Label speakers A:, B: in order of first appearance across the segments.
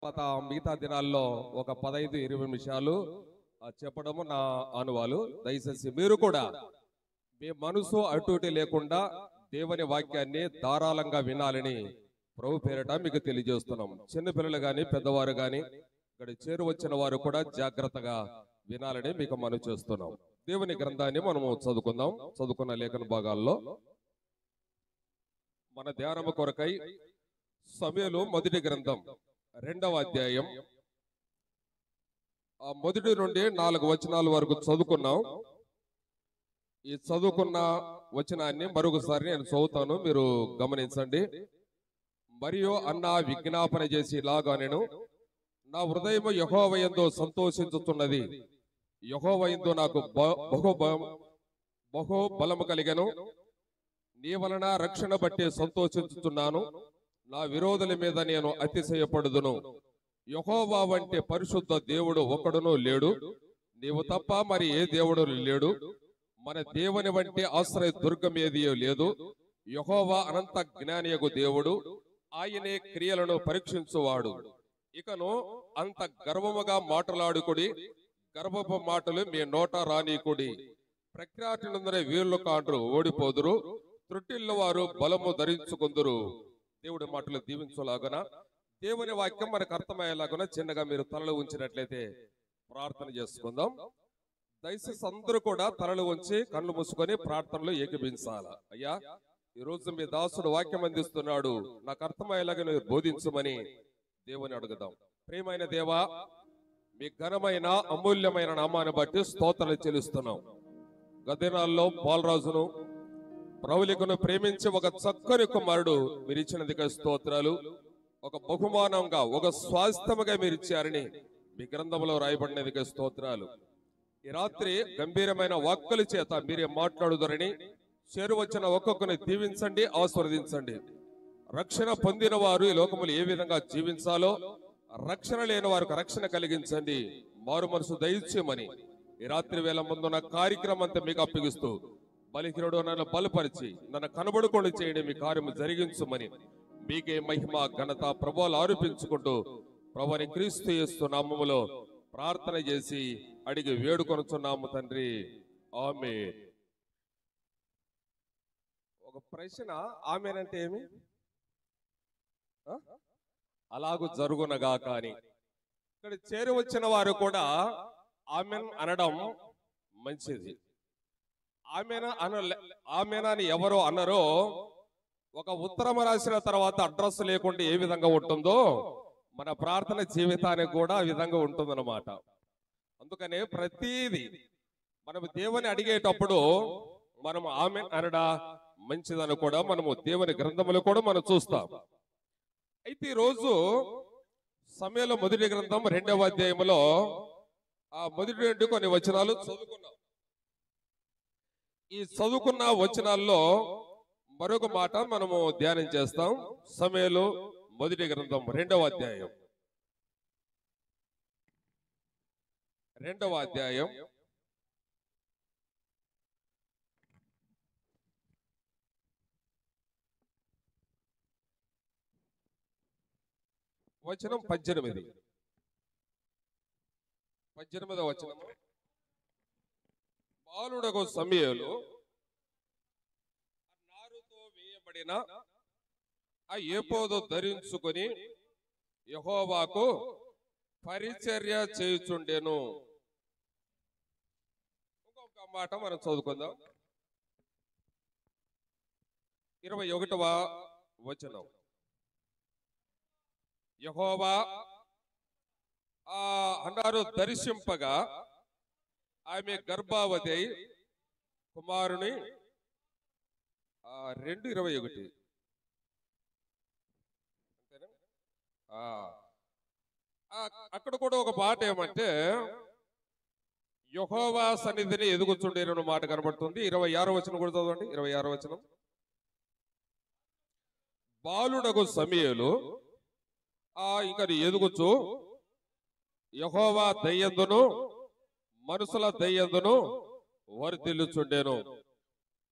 A: తర్వాత మిగతా దినాల్లో ఒక 15-20 నిమిషాలు చెప్పడము నా అనువాలు. దయచేసి మీరు కూడా మీ మనసు అటు ఇటు లేకుండా దేవుని వాక్యాన్ని ధారాళంగా వినాలని ప్రభు పేరట మీకు తెలియజేస్తున్నాం. చిన్నపిల్లలు గాని పెద్దవారు గాని ఇక్కడ చేరువచ్చిన వారు కూడా జాగ్రత్తగా వినాలని మీకు మనవి చేస్తున్నాం. దేవుని గ్రంథాన్ని మనము చదువుకుందాం. చదువుకున్న లేఖన భాగాల్లో మన ధ్యానము కొరకై సమూయేలు మొదటి గ్రంథం 2వ అధ్యాయం మొదటి నుండి 4 వచనాల వరకు చదువుకున్నాం. ఈ చదువుకున్న వచనాన్ని మరొకసారి నేను చదువుతాను, మీరు గమనించండి. మరియు అన్న విజ్ఞాపన చేసి ఇలాగా, నేను నా హృదయము యెహోవా యందు సంతోషించుతున్నది, యెహోవా యందు నాకు బహు బలము కలిగెను. నీ వలన రక్షణ బట్టి సంతోషించుతున్నాను. నా విరోధుల మీద నేను అతిశయపడుదును. యెహోవా వంటి పరిశుద్ధ దేవుడు ఒకడును లేడు, నీవు తప్ప మరి ఏ దేవుడు లేడు. మన దేవుని వంటి ఆశ్రయ దుర్గం ఏది లేదు. యెహోవా అనంత జ్ఞానియగు దేవుడు, ఆయనే క్రియలను పరీక్షించువాడు. ఇకను అంత గర్వముగా మాటలాడుకుడి, గర్వపు మాటలు మీ నోట రానీకుడి. ప్రఖ్యాతినందరి వీళ్ళు కాండ్రు ఓడిపోదురు, త్రుటిల్ల వారు బలము ధరించుకుందురు. దేవుడి మాటలు దీవించలాగన దేవుని వాక్యం మనకు అర్థమయ్యేలాగున చిన్నగా మీరు తలలు ఉంచినట్లయితే ప్రార్థన చేసుకుందాం. దయచేసి అందరూ కూడా తలలు ఉంచి కళ్ళు మూసుకొని ప్రార్థనలో ఏకీభించాల. అయ్యా, ఈ రోజు మీ దాసుడు వాక్యం అందిస్తున్నాడు, నాకు అర్థమయ్యేలాగా మీరు బోధించమని దేవుని అడుగుదాం. ప్రియమైన దేవా, మీ ఘనమైన అమూల్యమైన నామాన్ని బట్టి స్తోత్రాలు చెల్లిస్తున్నాం. గదినాల్లో బాలరాజును ప్రవళికను ప్రేమించి ఒక చక్కని కుమారుడు మీరు ఇచ్చినందుకు స్తోత్రాలు. ఒక బహుమానంగా, ఒక స్వాస్థ్యముగా మీరు ఇచ్చారని మీ గ్రంథంలో రాయబడినందుకు స్తోత్రాలు. ఈ రాత్రి గంభీరమైన వాక్కుల చేత మీరే మాట్లాడుదరని చేరువచ్చిన ఒక్కొక్కరిని దీవించండి, ఆశీర్వదించండి. రక్షణ పొందిన వారు ఈ లోకములు ఏ విధంగా జీవించాలో, రక్షణ లేని వారికి రక్షణ కలిగించండి. మారు మనసు దయచేయమని ఈ రాత్రి వేళ ముందున్న కార్యక్రమం అంతా మీకు అప్పగిస్తూ, బలిహీనుడు నన్ను బలపరిచి నన్ను కనబడుకొని చేయండి, మీ కార్యము జరిగించమని మీకే మహిమ ఘనత ప్రభువులు ఆరోపించుకుంటూ ప్రభుని క్రీస్తు యేసు నామములో ప్రార్థన చేసి అడిగి వేడుకొనుచున్నాము తండ్రి, ఆమేన్. ఒక ప్రశ్న, ఆమేన్ అంటే ఏమి? అలాగూ జరుగునగా. కానీ ఇక్కడ చేరువచ్చిన వారు కూడా ఆమెన్ అనడం మంచిది. ఆమెన్ అని ఎవరో అన్నారో, ఒక ఉత్తరం రాసిన తర్వాత అడ్రస్ లేకుండా ఏ విధంగా ఉంటుందో మన ప్రార్థన జీవితానికి కూడా ఆ విధంగా ఉంటుందన్నమాట. అందుకనే ప్రతిదీ మనం దేవుని అడిగేటప్పుడు మనం ఆమెన్ అనడా మంచిదని కూడా మనము దేవుని గ్రంథములు కూడా మనం చూస్తాం. అయితే ఈ రోజు సమూయేలు మొదటి గ్రంథం 2వ అధ్యాయంలో ఆ మొదటి నుండి కొన్ని వచనాలు చదువుకున్నాం. ఈ చదువుకున్న వచనాల్లో మరొక మాట మనము ధ్యానం చేస్తాం. సమూయేలు మొదటి గ్రంథం 2వ అధ్యాయం 2వ అధ్యాయం వచనం 18వ వచనము. బాలుడగు సమూయేలు నారుతో వేయబడిన ఆ ఏపోదు ధరించుకొని యెహోవాకు పరిచర్య చేయుచుండెను. ఇంకొక మాట మనం చదువుకుందాం. 21వ వచనం. యెహోవా అన్నారు దర్శింపగా ఆమె గర్భావతి కుమారుని 2:21 అక్కడ కూడా ఒక మాట ఏమంటే యెహోవా సన్నిధిని ఎదుగుచుండేన మాట కనబడుతుంది. 26వ వచనం కూడా చదవండి. 26వ వచనం. బాలుడగు సమూయేలు ఇంకా ఎదుగుచు యెహోవా దయ్యందును మనుషుల దయ్యందును వర్ధిల్లుచుండెను.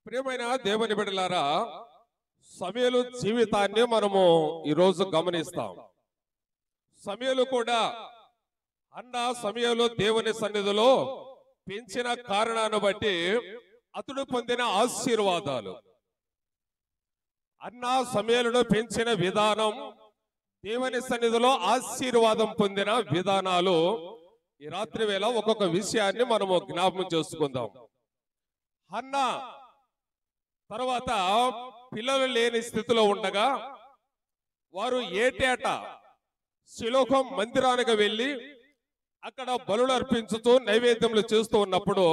A: ప్రియమైన దేవుని బిడ్డలారా, సమూయేలు జీవితాన్ని మనము ఈరోజు గమనిస్తాం. సమయలు కూడా అన్న సమయంలో దేవుని సన్నిధిలో పెంచిన కారణాన్ని బట్టి అతడు పొందిన ఆశీర్వాదాలు, అన్న సమయలను పెంచిన విధానం, దేవుని సన్నిధిలో ఆశీర్వాదం పొందిన విధానాలు, ఈ రాత్రి వేళ ఒక్కొక్క విషయాన్ని మనము జ్ఞాపకం చేసుకుందాం. అన్న తర్వాత పిల్లలు లేని స్థితిలో ఉండగా వారు ఏటేటా శిలోహం మందిరానికి వెళ్లి అక్కడ బలులు అర్పించుతూ నైవేద్యములు చేస్తూ ఉన్నప్పుడు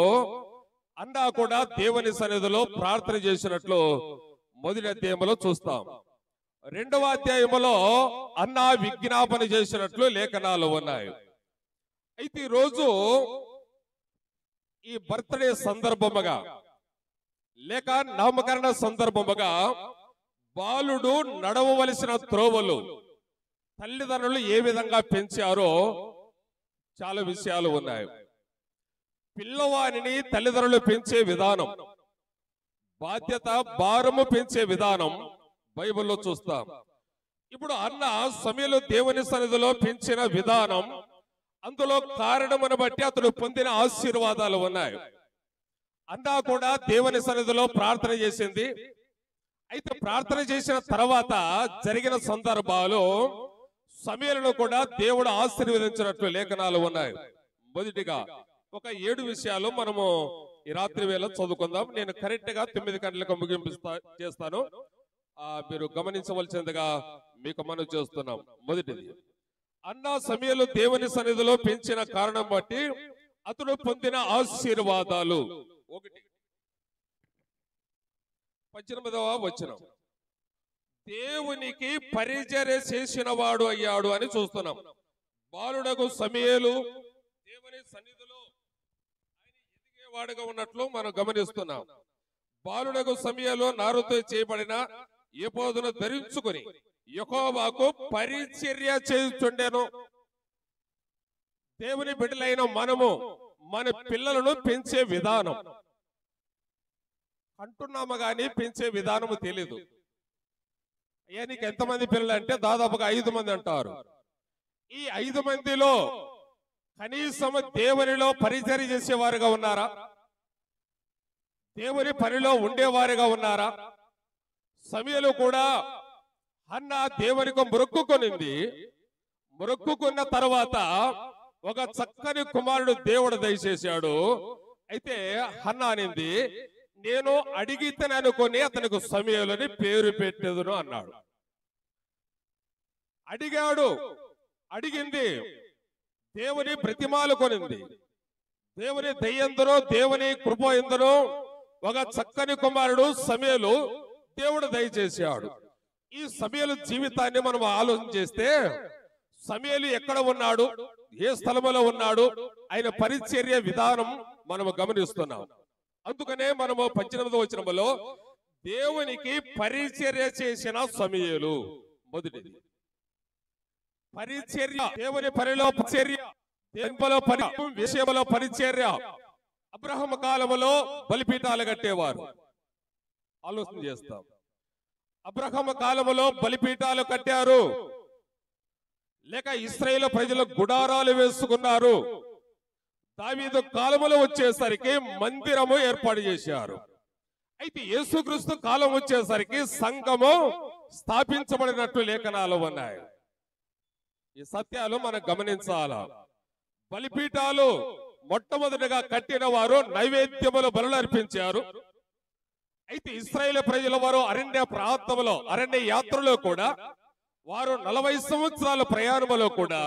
A: అన్నా కూడా దేవుని సన్నిధిలో ప్రార్థన చేసినట్లు మొదటి అధ్యాయంలో చూస్తాం. రెండవ అధ్యాయంలో అన్నా విజ్ఞాపన చేసినట్లు లేఖనాలు ఉన్నాయి. అయితే ఈ రోజు ఈ బర్త్డే సందర్భముగా లేక నామకరణ సందర్భముగా బాలుడు నడవవలసిన త్రోవలు తల్లిదండ్రులు ఏ విధంగా పెంచారో చాలా విషయాలు ఉన్నాయి. పిల్లవాడిని తల్లిదండ్రులు పెంచే విధానం, బాధ్యత భారము పెంచే విధానం బైబిల్లో చూస్తాం. ఇప్పుడు అన్న సమయంలో దేవుని సన్నిధిలో పెంచిన విధానం, అందులో కారణమును బట్టి అతడు పొందిన ఆశీర్వాదాలు ఉన్నాయి. అన్నా కూడా దేవుని సన్నిధిలో ప్రార్థన చేసింది. అయితే ప్రార్థన చేసిన తర్వాత జరిగిన సందర్భాలు సమయలను కూడా దేవుడు ఆశీర్వదించినట్లు లేఖనాలు ఉన్నాయి. మొదటిగా ఒక 7 విషయాలు మనము ఈ రాత్రి వేళ చదువుకుందాం. నేను కరెక్ట్ గా 9 గంటలకు ముగింపు చేస్తాను. మీరు గమనించవలసిందిగా మీకు మనం చేస్తున్నాం. మొదటిది, అన్నా సమయంలో దేవుని సన్నిధిలో పెంచిన కారణం బట్టి అతడు పొందిన ఆశీర్వాదాలు. 18వ వచనం, దేవునికి పరిచర్య చేసిన వాడు అయ్యాడు అని చూస్తున్నాం. బాలుడకు సమయలు దేవుని సన్నిధిలో ఆయన ఎదిగేవాడుగా ఉన్నట్లు మనం గమనిస్తున్నాం. బాలుడకు సమయలు నారుతో చేయబడిన ఏపోదును ధరించుకుని యెహోవాకు పరిచర్య చేయుచుండెను. దేవుని బిడ్డలైన మనము మన పిల్లలను పెంచే విధానం అంటున్నాము గాని పెంచే విధానము తెలీదు. అయ్యా నీకు ఎంతమంది పిల్లలు అంటే దాదాపుగా 5 మంది అంటారు. ఈ 5 మందిలో కనీసం దేవునిలో పరిచర్య చేసేవారుగా ఉన్నారా? దేవుని పనిలో ఉండేవారుగా ఉన్నారా? సమయలు కూడా అన్న దేవునికి మొక్కుకొనింది. మొక్కుకున్న తర్వాత ఒక చక్కని కుమారుడు దేవుడు దయచేశాడు. అయితే హన్న అనింది, నేను అడిగితేననుకొని అతనికి సమయలని పేరు పెట్టేదును అన్నాడు. అడిగాడు, అడిగింది, దేవుని బ్రతిమాలు కొనింది. దేవుని దయ్యందును దేవుని కృప ఎందును ఒక చక్కని కుమారుడు సమయలు దేవుడు దయచేశాడు. ఈ సమయలు జీవితాన్ని మనం ఆలోచన చేస్తే సమయలు ఎక్కడ ఉన్నాడు, ఏ స్థలములో ఉన్నాడు, ఆయన పరిచర్య విధానం మనము గమనిస్తున్నాం. అందుకనే మనము 18వ వచనములో దేవునికి పరిచర్య చేసిన సమయలు. మొదటిది పరిచర్య, దేవుని పనిలో పరిచర్య, విషయంలో పరిచర్య. అబ్రహాము కాలములో బలిపీఠాలు కట్టేవారు. ఆలోచన చేస్తాం. అబ్రహాము కాలములో బలిపీఠాలు కట్టారు, లేక ఇశ్రాయేలు ప్రజలు గుడారాలు వేసుకున్నారు. దావీదు కాలములో వచ్చేసరికి మందిరము ఏర్పాటు చేశారు. అయితే యేసుక్రీస్తు కాలం వచ్చేసరికి సంఘము స్థాపించబడినట్లు లేఖనాలు ఉన్నాయి. ఈ సత్యాలు మనం గమనించాలా. బలిపీఠాలు మొట్టమొదటిగా కట్టిన వారు నైవేద్యములు బలులు అర్పించారు. అయితే ఇశ్రాయేలు ప్రజల వారు అరణ్య ప్రాంతంలో, అరణ్య యాత్రలో కూడా వారు 40 సంవత్సరాల ప్రయాణంలో కూడా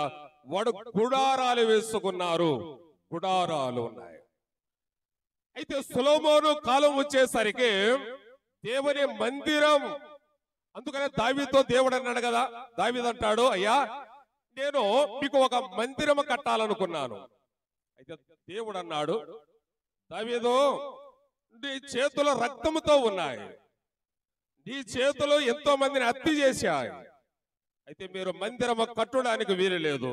A: వాడు గుడారాలు వేసుకున్నారు. గుడారాలు ఉన్నాయి. అయితే సొలొమోను కాలం వచ్చేసరికి దేవుని మందిరం, అందుకనే దావీదుతో దేవుడు అన్నాడు కదా, దావీదు అంటాడు, అయ్యా నేను మీకు ఒక మందిరం కట్టాలనుకున్నాను. అయితే దేవుడు అన్నాడు, దావీదు నీ చేతులు రక్తముతో ఉన్నాయి, నీ చేతులు ఎంతో మందిని హత్య చేశాయి. అయితే మీరు మందిరము కట్టడానికి వీలు లేదు,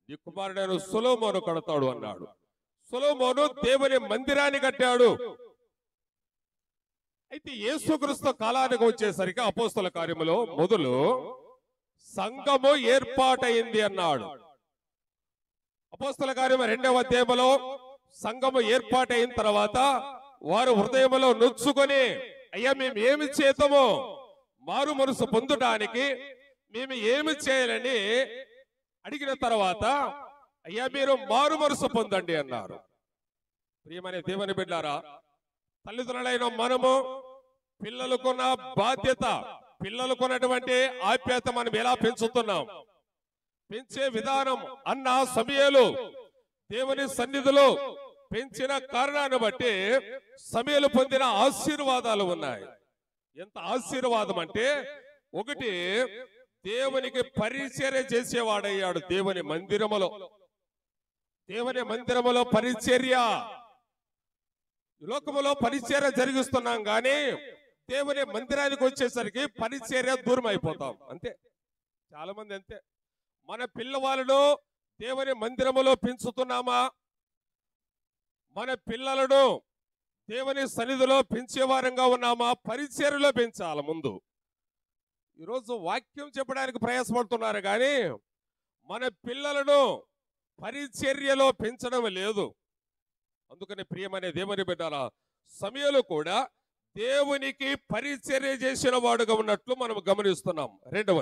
A: నీ కుమారుడైన సొలొమోను కడతాడు అన్నాడు. సొలొమోను దేవుని మందిరాన్ని కట్టాడు. అయితే యేసుక్రీస్తు కాలానికి వచ్చేసరికి అపోస్తల కార్యములో మొదలు సంఘము ఏర్పాటైంది అన్నాడు. అపోస్తల కార్యం 2వ అధ్యాయంలో సంఘము ఏర్పాటైన తర్వాత వారు హృదయంలో నొచ్చుకొని, అయ్యా మేము ఏమి చేద్దామో, మారు మనసు పొందడానికి మేము ఏమి చేయాలని అడిగిన తర్వాత, అయ్యా మీరు మారు మనసు పొందండి అన్నారు. ప్రియమైన దేవుని బిడ్డారా, తల్లిదండ్రులైన మనము పిల్లలకున్న బాధ్యత, పిల్లలకున్నటువంటి ఆప్యాయత మనం ఎలా పెంచుతున్నాం, పెంచే విధానం అన్న సమయాలు దేవుని సన్నిధిలో పెంచిన కారణాన్ని బట్టి సమయాలు పొందిన ఆశీర్వాదాలు ఉన్నాయి. ఎంత ఆశీర్వాదం అంటే, ఒకటి దేవునికి పరిచర్య చేసేవాడయ్యాడు. దేవుని మందిరములో పరిచర్య. లోకములో పరిచర్య జరిగిస్తున్నాం గాని దేవుని మందిరానికి వచ్చేసరికి పరిచర్య దూరం అయిపోతాం. అంతే, చాలా మంది అంతే. మన పిల్లవాళ్ళను దేవుని మందిరములో పెంచుతున్నామా? మన పిల్లలను దేవుని సన్నిధిలో పెంచేవారంగా ఉన్నామా? పరిచర్యలో పెంచాలి ముందు. ఈరోజు వాక్యం చెప్పడానికి ప్రయాసపడుతున్నారు కానీ మన పిల్లలను పరిచర్యలో పెంచడం లేదు. అందుకని ప్రియమనే దేవుని బిడ్డల, సమయంలో కూడా దేవునికి పరిచర్య చేసిన వాడుగా ఉన్నట్లు మనం గమనిస్తున్నాం. రెండవ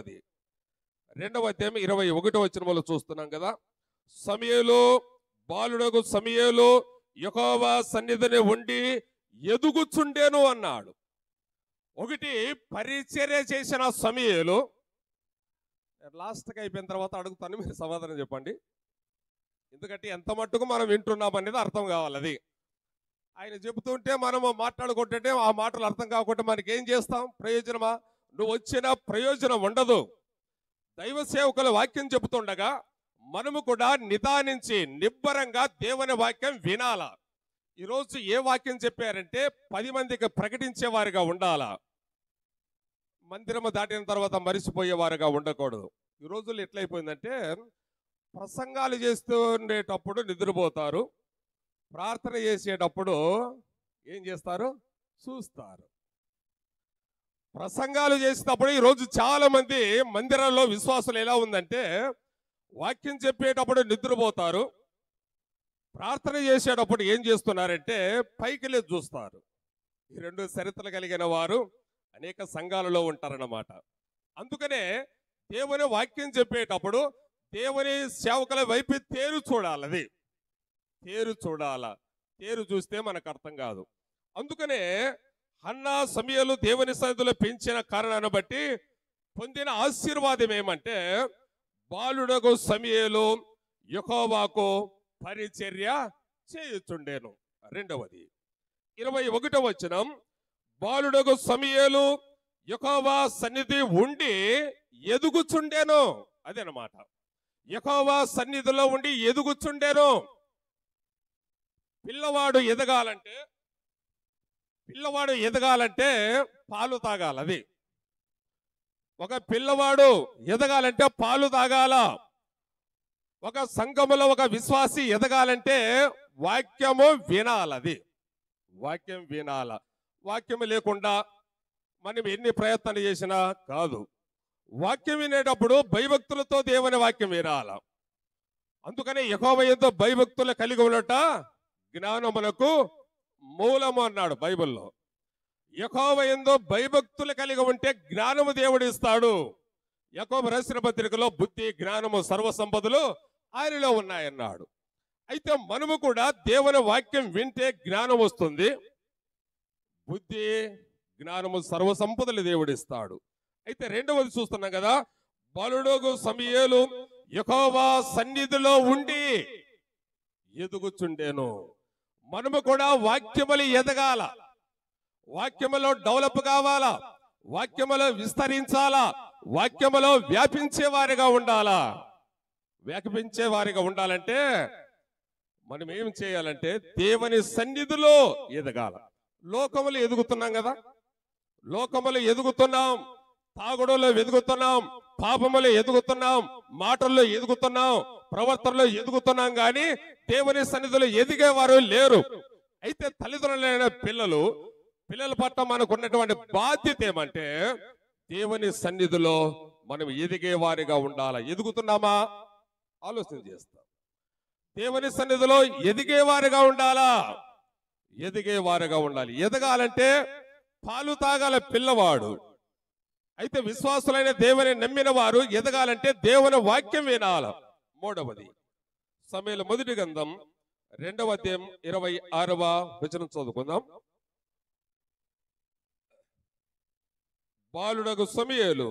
A: అధ్యాయం 21వ వచనంలో చూస్తున్నాం కదా, సమయలు బాలుడగు సమయలు యెహోవా సన్నిధిని ఉండి ఎదుగుచుండెను అన్నాడు. ఒకటి పరిచర్య చేసిన సమయలు. లాస్ట్కి అయిపోయిన తర్వాత అడుగుతాను, మీరు సమాధానం చెప్పండి. ఎందుకంటే ఎంత మట్టుకు మనం వింటున్నాం అనేది అర్థం కావాలి. అది ఆయన చెబుతుంటే మనము మాట్లాడుకుంటుంటే ఆ మాటలు అర్థం కాకుండా మనకి ఏం చేస్తాం? ప్రయోజనమా? నువ్వు వచ్చిన ప్రయోజనం ఉండదు. దైవ సేవకుల వాక్యం చెబుతుండగా మనము కూడా నిదానించి నిబ్బరంగా దేవుని వాక్యం వినాలా. ఈరోజు ఏ వాక్యం చెప్పారంటే 10 మందికి ప్రకటించే వారిగా ఉండాలా. మందిరము దాటిన తర్వాత మరిచిపోయేవారుగా ఉండకూడదు. ఈ రోజుల్లో ఎట్లయిపోయిందంటే, ప్రసంగాలు చేస్తూ ఉండేటప్పుడు నిద్రపోతారు, ప్రార్థన చేసేటప్పుడు ఏం చేస్తారు? చూస్తారు. ప్రసంగాలు చేసేటప్పుడు ఈరోజు చాలా మంది మందిరాల్లో విశ్వాసులు ఎలా ఉందంటే, వాక్యం చెప్పేటప్పుడు నిద్రపోతారు, ప్రార్థన చేసేటప్పుడు ఏం చేస్తున్నారంటే పైకి లేచి చూస్తారు. ఈ రెండు చరిత్రలు కలిగిన వారు అనేక సంఘాలలో ఉంటారన్నమాట. అందుకనే దేవుని వాక్యం చెప్పేటప్పుడు దేవుని సేవకుల వైపు తేరు చూడాలి. అది తేరు చూడాల. తేరు చూస్తే మనకు అర్థం కాదు. అందుకనే హన్నా సమయలు దేవుని సన్నిధిలో పెంచిన కారణాన్ని బట్టి పొందిన ఆశీర్వాదం ఏమంటే, బాలుడగు సమయలు యెహోవాకు పరిచర్య చేయుచుండెను. రెండవది 21వ వచనం, బాలుడగు సమయలు యెహోవా సన్నిధి ఉండి ఎదుగుచుండెను. అదేనమాట, యెహోవా సన్నిధిలో ఉండి ఎదుగుచుండెను. పిల్లవాడు ఎదగాలంటే పాలు తాగాలి. అది ఒక పిల్లవాడు ఎదగాలంటే పాలు తాగాల. ఒక సంఘములో ఒక విశ్వాసి ఎదగాలంటే వాక్యము వినాలి. అది వాక్యం వినాల. వాక్యము లేకుండా మనం ఎన్ని ప్రయత్నాలు చేసినా కాదు. వాక్యం వినేటప్పుడు భయభక్తులతో దేవుని వాక్యం వినాల. అందుకనే యెహోవా యందు భయభక్తులు కలిగి ఉండట జ్ఞానమునకు మూలము అన్నాడు బైబిల్లో. యెహోవా యందు భయభక్తులు కలిగి ఉంటే జ్ఞానము దేవుడు ఇస్తాడు. యాకోబు రాసిన పత్రికలో బుద్ధి జ్ఞానము సర్వసంపదలు ఆయనలో ఉన్నాయన్నాడు. అయితే మనము కూడా దేవుని వాక్యం వింటే జ్ఞానం వస్తుంది. బుద్ధి జ్ఞానము సర్వసంపదలు దేవుడిస్తాడు. అయితే రెండవది చూస్తున్నాం కదా, బాలుడగు సమయలు యెహోవా సన్నిధిలో ఉండి ఎదుగుచుండెను. మనము కూడా వాక్యములు ఎదగాల, వాక్యములో డెవలప్ కావాలా, వాక్యములో విస్తరించాలా, వాక్యములో వ్యాపించే వారిగా ఉండాలా. వ్యాపించే వారిగా ఉండాలంటే మనం ఏం చేయాలంటే దేవుని సన్నిధిలో ఎదగాల. లోకములు ఎదుగుతున్నాం కదా, లోకములు ఎదుగుతున్నాం, తాగుడులో ఎదుగుతున్నాం, పాపములో ఎదుగుతున్నాం, మాటల్లో ఎదుగుతున్నాం, ప్రవర్తనలో ఎదుగుతున్నాం, కానీ దేవుని సన్నిధిలో ఎదిగేవారు లేరు. అయితే తల్లిదండ్రులైన పిల్లల పట్ల మనకు ఉన్నటువంటి బాధ్యత ఏమంటే దేవుని సన్నిధిలో మనం ఎదిగే వారిగా ఉండాలా. ఎదుగుతున్నామా? ఆలోచన చేస్తాం. దేవుని సన్నిధిలో ఎదిగేవారుగా ఉండాలా. ఎదిగేవారుగా ఉండాలి. ఎదగాలంటే పాలు తాగాల పిల్లవాడు. అయితే విశ్వాసులైన దేవుని నమ్మిన వారు ఎదగాలంటే దేవుని వాక్యం వినాల. మూడవది సమూయేలు మొదటి గ్రంథం 2వ అధ్యాయం 26వ వచనం చదువుకుందాం. బాలుడగు సమూయేలు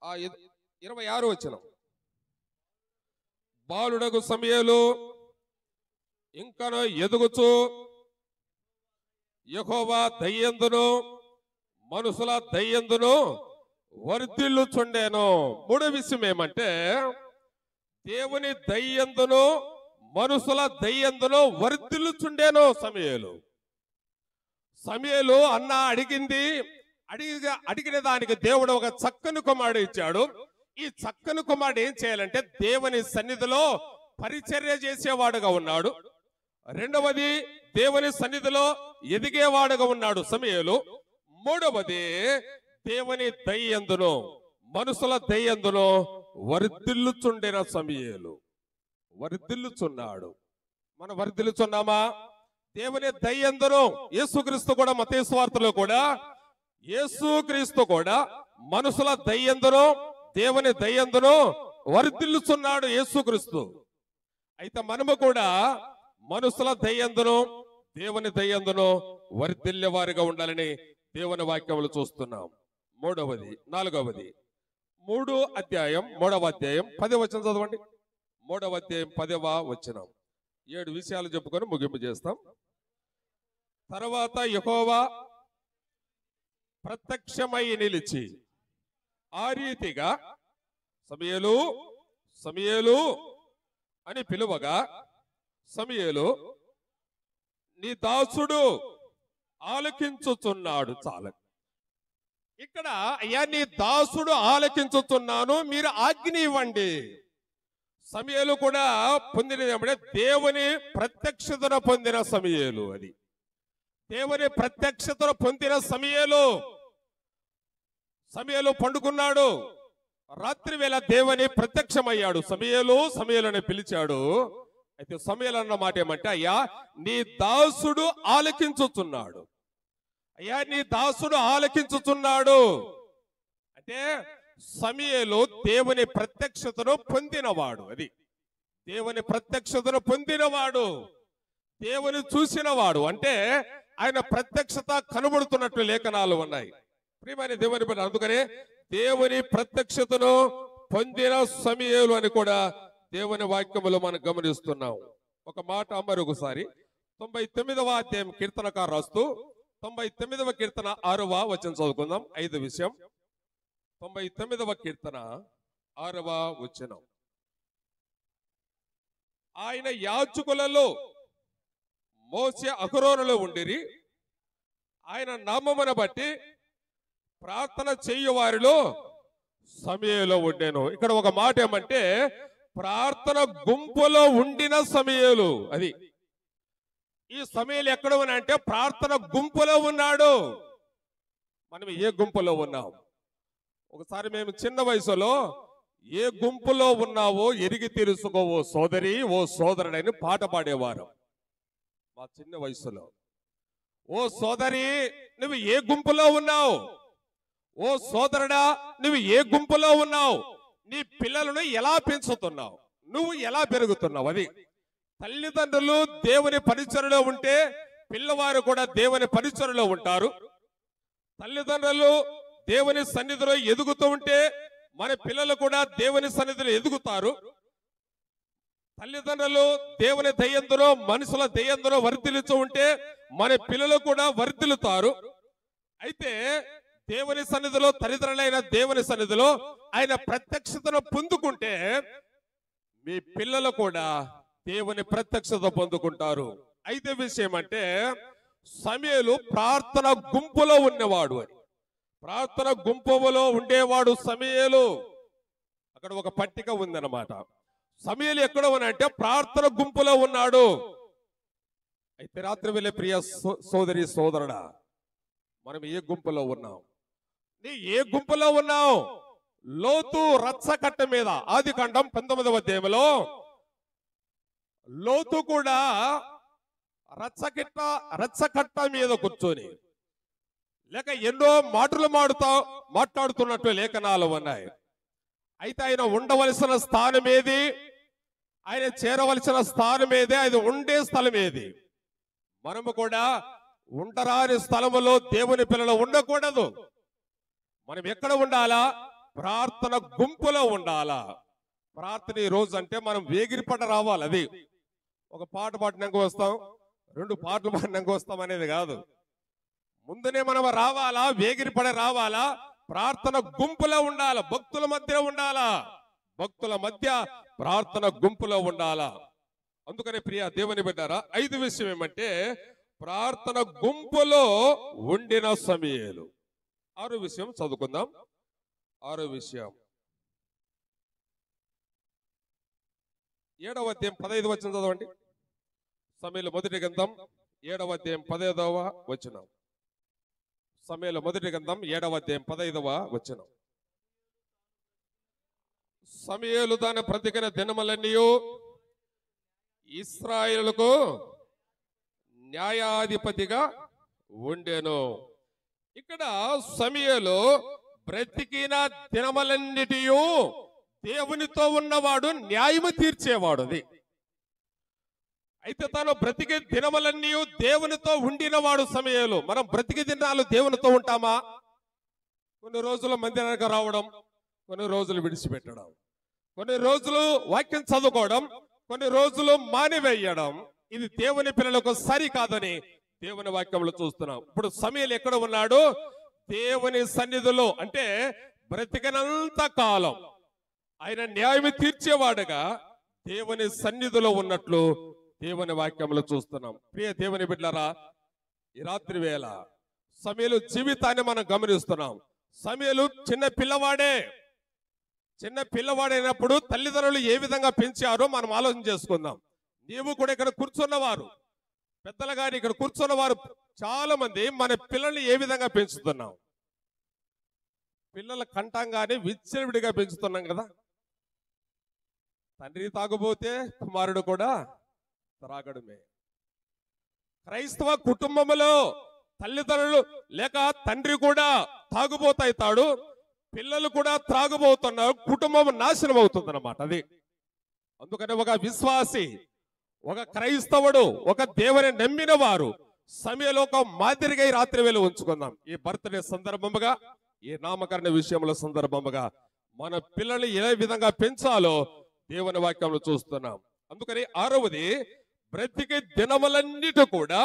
A: 26వ వచనం. బాలుడగు సమూయేలు ఇంకను ఎదుగుచు యెహోవా దయ్యందును మనుషుల దయ్యందును వర్ధిల్లుచుండెను. మూడో విషయం ఏమంటే దేవుని దయ్యందును మనుషుల దయ్యందును వర్ధిల్లుచుండెను సమూయేలు. సమూయేలు అన్న అడిగిన దానికి దేవుడు ఒక చక్కని కుమారుడు ఇచ్చాడు. ఈ చక్కని కుమారుడు ఏం చేయాలంటే దేవుని సన్నిధిలో పరిచర్య చేసేవాడుగా ఉన్నాడు. రెండవది దేవుని సన్నిధిలో ఎదిగేవాడుగా ఉన్నాడు సమూయేలు. మూడవది దేవుని దయ్యందును మనుషుల దయ్యందును వర్ధిల్లుచుండిన సమూయేలు. వర్ధిల్లుచున్నాడు. మనం వర్ధిల్లుచున్నామా? దేవుని దయ్యందును యేసుక్రీస్తు కూడా మత్తయి సువార్తలో కూడా యేసుక్రీస్తు కూడా మనుషుల దయ్యందును దేవుని దయ్యందును వర్ధిల్లుచున్నాడు యేసుక్రీస్తు. అయితే మనము కూడా మనుషుల దయ్యందును దేవుని దయ్యందును వర్ధిల్లే వారిగా ఉండాలని దేవుని వాక్యములు చూస్తున్నాం. మూడవది 4వది 3వ అధ్యాయం 10వ వచనం చదవండి. 3వ అధ్యాయం 10వ వచనం. 7 విషయాలు చెప్పుకొని ముగింపు చేస్తాం. తర్వాత యెహోవా ప్రత్యక్షమై నిలిచి ఆ రీతిగా సమూయేలు సమూయేలు అని పిలువగా సమూయేలు నీ దాసుడు ఆలకించుచున్నాడు. చాలు. ఇక్కడ అయ్యా నీ దాసుడు ఆలకించుచున్నాను, మీరు ఆజ్ఞ ఇవ్వండి. సమూయేలు కూడా పొందినది ఏమంటే దేవుని ప్రత్యక్షతను పొందిన సమూయేలు. అది దేవుని ప్రత్యక్షతను పొందిన సమూయేలు పండుకున్నాడు. రాత్రి వేళ దేవుని ప్రత్యక్షమయ్యాడు. సమూయేలు అని పిలిచాడు. అయితే సమూయేలు అన్న మాట ఏమంటే అయ్యా నీ దాసుడు ఆలకించుచున్నాడు. అయ్యా నీ దాసుడు ఆలకించుచున్నాడు అంటే సమూయేలు దేవుని ప్రత్యక్షతను పొందినవాడు. అది దేవుని ప్రత్యక్షతను పొందినవాడు, దేవుని చూసినవాడు. అంటే ఆయన ప్రత్యక్షత కనబడుతున్నట్లు లేఖనాలు ఉన్నాయి. ప్రియమైన దేవుని బిడ్డ, అందుకనే దేవుని ప్రత్యక్షతను పొందిన సమూయేలు అని కూడా దేవుని వాక్యములో మనం గమనిస్తున్నాం. ఒక మాట మరొకసారి 99వ అధ్యాయం కీర్తనకారు రాస్తూ 99వ కీర్తన 6వ వచనం చదువుకుందాం. 5వ విషయం 99వ కీర్తన 6వ వచనం. ఆయన యాజకులలో మోసే అహరోనులో ఉండిరి, ఆయన నామమును బట్టి ప్రార్థన చేయువారిలో సమూయేలు ఉండెను. ఇక్కడ ఒక మాట ఏమంటే ప్రార్థన గుంపులో ఉండిన సమూయేలు. అది ఈ సమూయేలు ఎక్కడ ఉన్నా ప్రార్థన గుంపులో ఉన్నాడు. మనం ఏ గుంపులో ఉన్నాం? ఒకసారి మేము చిన్న వయసులో ఏ గుంపులో ఉన్నావో ఎరిగి తెలుసుకోవో సోదరి ఓ సోదరుడని పాట పాడేవారు మా చిన్న వయసులో. ఓ సోదరి నువ్వు ఏ గుంపులో ఉన్నావు? ఓ సోదరుడా నువ్వు ఏ గుంపులో ఉన్నావు? నీ పిల్లలను ఎలా పెంచుతున్నావు? నువ్వు ఎలా పెరుగుతున్నావు? అది తల్లిదండ్రులు దేవుని పరిచర్యలో ఉంటే పిల్లవారు కూడా దేవుని పరిచర్యలో ఉంటారు. తల్లిదండ్రులు దేవుని సన్నిధిలో ఎదుగుతూ ఉంటే మన పిల్లలు కూడా దేవుని సన్నిధిలో ఎదుగుతారు. తల్లిదండ్రులు దేవుని దయ్యందులో మనుషుల దయ్యందులో వర్ధిల్లుతూ ఉంటే మన పిల్లలు కూడా వర్ధిల్లుతారు. అయితే దేవుని సన్నిధిలో తల్లిదండ్రులైన దేవుని సన్నిధిలో ఆయన ప్రత్యక్షతను పొందుకుంటే మీ పిల్లలు కూడా దేవుని ప్రత్యక్షత పొందుకుంటారు. అయితే విషయం అంటే సమూయేలు ప్రార్థన గుంపులో ఉన్నవాడు. అని ప్రార్థన గుంపులో ఉండేవాడు సమూయేలు. అక్కడ ఒక పట్టిక ఉందన్నమాట. సమూయేలు ఎక్కడ ఉన్నాడంటే ప్రార్థన గుంపులో ఉన్నాడు. అయితే రాత్రి వేళ ప్రియ సోదరి సోదరుడా, మనం ఏ గుంపులో ఉన్నాం? నీ ఏ గుంపులో ఉన్నావు? లోతు రచ్చకట్ట మీద, ఆదికాండం 19వ అధ్యాయంలో లోతు కూడా రచ్చకట్ట మీద కూర్చొని లేక ఎన్నో మాటలు మాట్లాడుతున్నట్టు లేఖనాలు ఉన్నాయి. అయితే ఆయన ఉండవలసిన స్థానం ఏది? ఆయన చేరవలసిన స్థానం ఏది? ఆయన ఉండే స్థలం ఏది? మనము కూడా ఉండరాని స్థలములో దేవుని పిల్లలు ఉండకూడదు. మనం ఎక్కడ ఉండాలా? ప్రార్థన గుంపులో ఉండాలా. ప్రార్థన ఈ రోజు అంటే మనం వేగిరిపడ రావాలి. అది ఒక పాట పాడినాక వస్తాం, 2 పాటలు పాడినాక వస్తాం అనేది కాదు. ముందునే మనం రావాలా, వేగిరిపడ రావాలా, ప్రార్థన గుంపులో ఉండాలా, భక్తుల మధ్య ఉండాలా, భక్తుల మధ్య ప్రార్థన గుంపులో ఉండాలా. అందుకనే ప్రియ దేవుని బిడ్డారా, 5 విషయం ఏమంటే ప్రార్థన గుంపులో ఉండిన సమయాలు. 6 విషయం చదువుకుందాం. 6 విషయం 7వ అధ్యాయం 15 వచనం చదవండి. సమయలు మొదటి గ్రంథం 7వ అధ్యాయం 15వ వచనం. సమయలు మొదటి గ్రంథం 7వ అధ్యాయం 15వ వచనం. సమయలు దాని బ్రతికిన దినములన్నీ ఇశ్రాయేలుకు న్యాయాధిపతిగా ఉండెను. ఇక్కడ సమయలు బ్రతికిన దినములన్నిటి దేవునితో ఉన్నవాడు, న్యాయము తీర్చేవాడు. అది అయితే తాను బ్రతికే దినములన్నీ దేవునితో ఉండినవాడు సమయాలు. మనం బ్రతికే దినాలు దేవునితో ఉంటామా? కొన్ని రోజులు మందిరానికి రావడం, కొన్ని రోజులు విడిచిపెట్టడం, కొన్ని రోజులు వాక్యం చదువుకోవడం, కొన్ని రోజులు మానివేయడం, ఇది దేవుని పిల్లలకు సరికాదని దేవుని వాక్యంలో చూస్తున్నాం. ఇప్పుడు సమయాలు ఎక్కడ ఉన్నాడు? దేవుని సన్నిధిలో. అంటే బ్రతికినంత కాలం ఆయన న్యాయం తీర్చేవాడుగా దేవుని సన్నిధిలో ఉన్నట్లు దేవుని వాక్యంలో చూస్తున్నాం. ప్రియ దేవుని బిడ్డలారా, ఈ రాత్రి వేళ సమయలు జీవితాన్ని మనం గమనిస్తున్నాం. సమయలు చిన్న పిల్లవాడైనప్పుడు తల్లిదండ్రులు ఏ విధంగా పెంచారో మనం ఆలోచన చేసుకుందాం. నీవు కూడా ఇక్కడ కూర్చున్నవారు, పెద్దలు గాని ఇక్కడ కూర్చున్నవారు చాలా మంది మన పిల్లల్ని ఏ విధంగా పెంచుతున్నాం? పిల్లల కంఠంగానే విచ్చలవిడిగా పెంచుతున్నాం కదా. తండ్రి తాగుబోతే కుమారుడు కూడా త్రాగడమే. క్రైస్తవ కుటుంబంలో తల్లిదండ్రులు లేక తండ్రి కూడా తాగుబోతాయితాడు, పిల్లలు కూడా త్రాగుబోతున్నారు, కుటుంబం నాశనం అవుతుంది అన్నమాట. అది అందుకని ఒక విశ్వాసి, ఒక క్రైస్తవుడు, ఒక దేవుని నమ్మిన వారు సమయంలో ఒక మాదిరిగా ఈ రాత్రి వేళ ఉంచుకుందాం. ఈ బర్త్డే సందర్భముగా, ఈ నామకరణ విషయంలో సందర్భముగా మన పిల్లల్ని ఏ విధంగా పెంచాలో దేవుని వాక్యంలో చూస్తున్నాం. అందుకని 6వది, బ్రతికే దినములన్నిటి కూడా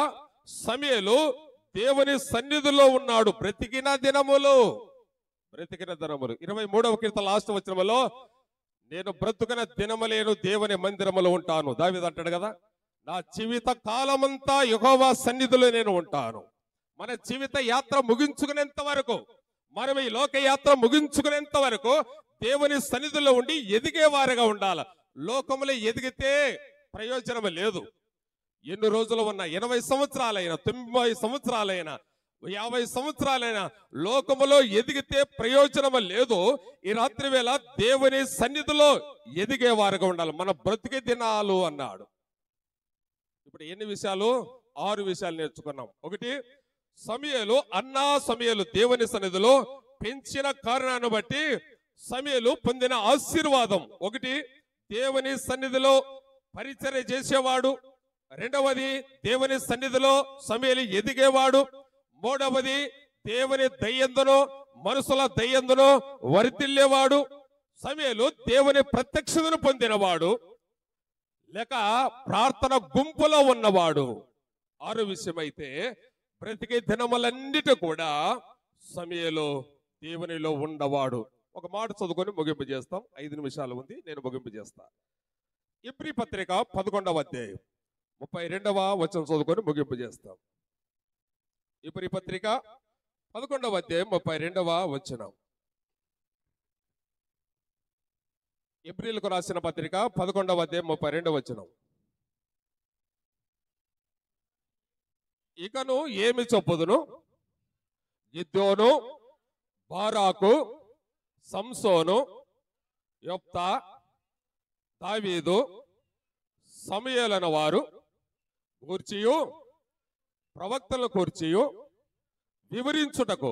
A: సమయలు దేవుని సన్నిధిలో ఉన్నాడు. బ్రతికిన దినములు 23వ కీర్తన లాస్ట్ వచనములో, నేను బ్రతుకిన దినములేను దేవుని మందిరములో ఉంటాను. దావీదు అంటాడు కదా, నా జీవిత కాలమంతా యెహోవా సన్నిధిలో నేను ఉంటాను. మన జీవిత యాత్ర ముగించుకునేంత వరకు, మనం ఈ లోక యాత్ర ముగించుకునేంత వరకు దేవుని సన్నిధిలో ఉండి ఎదిగేవారుగా ఉండాలి. లోకములో ఎదిగితే ప్రయోజనం లేదు. ఎన్ని రోజులు ఉన్నా, 80 సంవత్సరాలైనా, 90 సంవత్సరాలైనా, 50 సంవత్సరాలైనా లోకములో ఎదిగితే ప్రయోజనం లేదు. ఈ రాత్రి వేళ దేవుని సన్నిధిలో ఎదిగేవారుగా ఉండాలి. మన బ్రతికే దినాలు అన్నాడు. ఇప్పుడు ఎన్ని విషయాలు? 6 విషయాలు నేర్చుకున్నాం. 1, సమయలు దేవుని సన్నిధిలో పెంచిన కారణాన్ని బట్టి సమయలు పొందిన ఆశీర్వాదం. 1, దేవుని సన్నిధిలో పరిచర్య చేసేవాడు. 2వది, దేవుని సన్నిధిలో సమయలు ఎదిగేవాడు. 3వది, దేవుని దయ్యందును మనుషుల దయ్యందును వర్తిల్లేవాడు. సమయలు దేవుని ప్రత్యక్షతను పొందినవాడు, లేక ప్రార్థన గుంపులో ఉన్నవాడు. 6 విషయం అయితే బ్రతికే దినములన్నిటి కూడా సమయలు దేవునిలో ఉండవాడు. ఒక మాట చదువుకొని ముగింపు చేస్తాం. 5 నిమిషాలు ఉంది, నేను ముగింపు చేస్తా. ఇబ్రీ పత్రిక 11వ అధ్యాయం 32వ వచనం చదువుకొని ముగింపు చేస్తాం. ఇబ్రీ పత్రిక 11వ అధ్యాయం 32వ వచనం. ఇబ్రీలకు రాసిన పత్రిక 11వ అధ్యాయం 32వ వచనం. ఇకను ఏమి చెప్పుదును? గిద్యోను బారాకు, సంసోను, యొప్తా, దావీదు, సమూయేలైన వారు కూర్చియు ప్రవక్తల కూర్చియు వివరించుటకు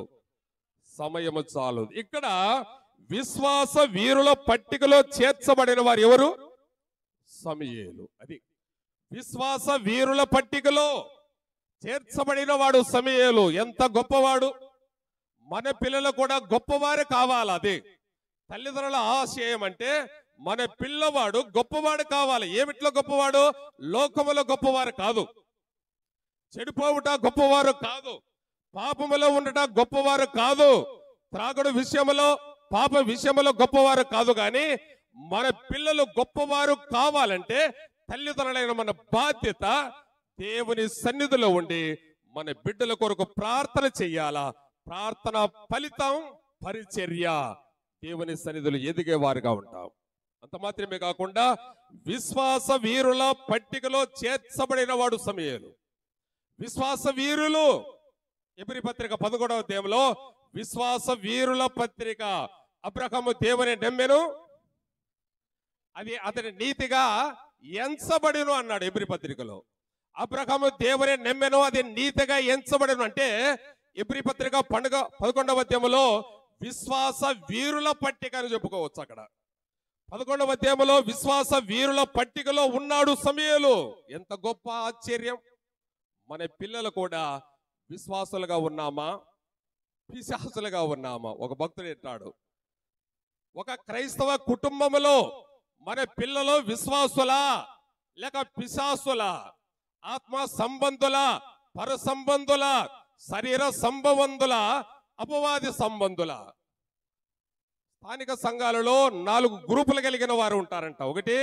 A: సమయము చాలు. ఇక్కడ విశ్వాస వీరుల పట్టికలో చేర్చబడిన వారు ఎవరు? సమూయేలు. అది విశ్వాస వీరుల పట్టికలో చేర్చబడిన వాడు సమూయేలు. ఎంత గొప్పవాడు! మన పిల్లలు కూడా గొప్పవారు కావాలి. అదే తల్లిదండ్రుల ఆశయం. అంటే మన పిల్లవాడు గొప్పవాడు కావాలి. ఏమిట్లో గొప్పవాడు? లోకములో గొప్పవారు కాదు, చెడిపోవుట గొప్పవారు కాదు, పాపములో ఉండట గొప్పవారు కాదు, త్రాగుడు విషయములో పాప విషయములో గొప్పవారు కాదు. కానీ మన పిల్లలు గొప్పవారు కావాలంటే తల్లిదండ్రులైన మన బాధ్యత దేవుని సన్నిధిలో ఉండి మన బిడ్డల కొరకు ప్రార్థన చెయ్యాలా. ప్రార్థన ఫలితం పరిచర్య. దేవుని సన్నిధిలో ఎదిగేవారుగా ఉంటాం. అంత మాత్రమే కాకుండా విశ్వాస వీరుల పట్టికలో చేర్చబడిన వాడు సమూయేలు. విశ్వాస వీరులు ఎబ్రీ పత్రిక 11వ అధ్యాయంలో విశ్వాస వీరుల పత్రిక. అబ్రహాము దేవుని నమ్మెను, అది అతని నీతిగా ఎంచబడిను అన్నాడు ఎబ్రీ పత్రికలో. అబ్రహాము దేవుని నమ్మెను, అది నీతిగా ఎంచబడిను అంటే ఎబ్రీ పత్రిక 11వ అధ్యాయంలో విశ్వాస వీరుల పట్టిక అని చెప్పుకోవచ్చు. అక్కడ 11వ అధ్యాయంలో విశ్వాస వీరుల పట్టికలో ఉన్నాడు సమూయేలు. ఎంత గొప్ప ఆశ్చర్యం! మన పిల్లలు కూడా విశ్వాసులుగా ఉన్నామా, పిశాసులుగా ఉన్నామా? ఒక భక్తుడు అంటాడు, ఒక క్రైస్తవ కుటుంబంలో మన పిల్లలు విశ్వాసులా లేక పిశాసులా, ఆత్మ సంబంధుల, పర సంబంధుల, శరీర సంబంధుల, అపవాది సంబంధుల? స్థానిక సంఘాలలో 4 గ్రూపులు కలిగిన వారు ఉంటారంట. ఒకటి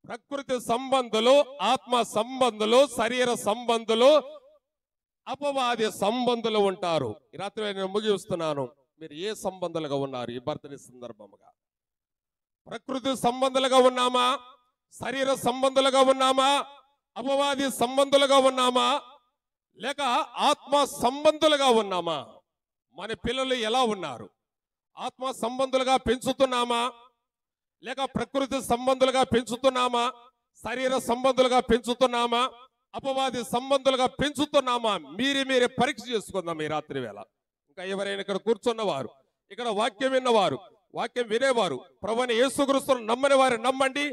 A: ప్రకృతి సంబంధులు, ఆత్మ సంబంధులు, శరీర సంబంధులు, అపవాది సంబంధులు ఉంటారు. ఈ రాత్రి నేను ముగిస్తున్నాను. మీరు ఏ సంబంధాలుగా ఉన్నారు ఈ బర్త్డే సందర్భంగా? ప్రకృతి సంబంధులుగా ఉన్నామా, శరీర సంబంధులుగా ఉన్నామా, అపవాది సంబంధులుగా ఉన్నామా, లేక ఆత్మ సంబంధులుగా ఉన్నామా? మన పిల్లలు ఎలా ఉన్నారు? ఆత్మ సంబంధులుగా పెంచుతున్నామా, లేక ప్రకృతి సంబంధులుగా పెంచుతున్నామా, శరీర సంబంధులుగా పెంచుతున్నామా, అపవాది సంబంధులుగా పెంచుతున్నామా? మీరే పరీక్ష చేసుకుందాం ఈ రాత్రి వేళ. ఇంకా ఎవరైనా ఇక్కడ కూర్చున్నవారు, ఇక్కడ వాక్యం విన్నవారు, వాక్యం వినేవారు, ప్రభువైన యేసుక్రీస్తును నమ్మని వారు నమ్మండి.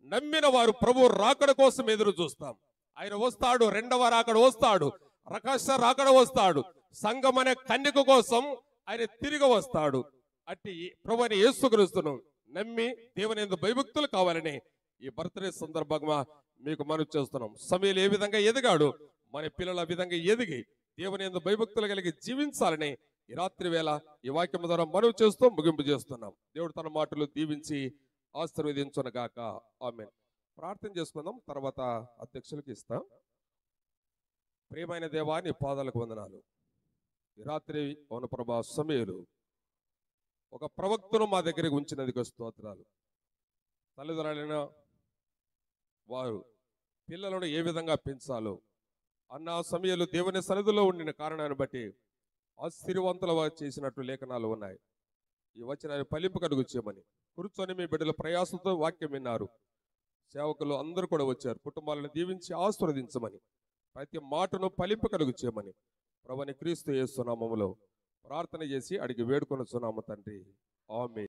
A: నమ్మిన వారు ప్రభు రాకడ కోసం ఎదురు చూస్తాం. ఆయన వస్తాడు, రెండవ రాకడ వస్తాడు, రకస రాకడ వస్తాడు, సంఘం అనే కన్యక కోసం ఆయన తిరిగి వస్తాడు. అట్టి ప్రభువైన యేసుక్రీస్తును నమ్మి దేవుని యందు భయభక్తులు కావాలని ఈ బర్త్డే సందర్భంగా మీకు మనవి చేస్తున్నాం. సమూయేలు ఏ విధంగా ఎదిగాడు, మన పిల్లలు ఆ విధంగా ఎదిగి దేవుని యందు భయభక్తులు కలిగి జీవించాలని ఈ రాత్రి వేళ ఈ వాక్యం ద్వారా మనవి చేస్తూ ముగింపు చేస్తున్నాం. దేవుడు తన మాటలు దీవించి ఆశీర్వదించునుగాక. ఆమేన్. ప్రార్థన చేసుకుందాం, తర్వాత అధ్యక్షులకు ఇస్తాం. ప్రియమైన దేవా, నీ పాదాలకు వందనాలు. ఈ రాత్రి అవును ప్రభా, సమూయేలు ఒక ప్రవక్తను మా దగ్గరికి ఉంచినందుకు స్తోత్రాలు. తల్లిదండ్రులైన వారు పిల్లలను ఏ విధంగా పెంచాలో అన్న సమూయేలు దేవుని సన్నిధిలో ఉండిన కారణాన్ని బట్టి ఆశీర్వంతుల వారు చేసినట్లు లేఖనాలు ఉన్నాయి. ఈ వచనాన్ని ఫలింపు కలుగు చేయమని కూర్చొని మీ బిడ్డల ప్రయాసంతో వాక్యం విన్నారు. సేవకులు అందరూ కూడా వచ్చారు. కుటుంబాలను దీవించి ఆశీర్వదించమని, ప్రతి మాటను ఫలింపు కలుగు చేయమని ప్రభువైన క్రీస్తు యేసు నామములో ప్రార్థన చేసి అడిగి వేడుకొనుచున్నాము తండ్రి. ఆమేన్.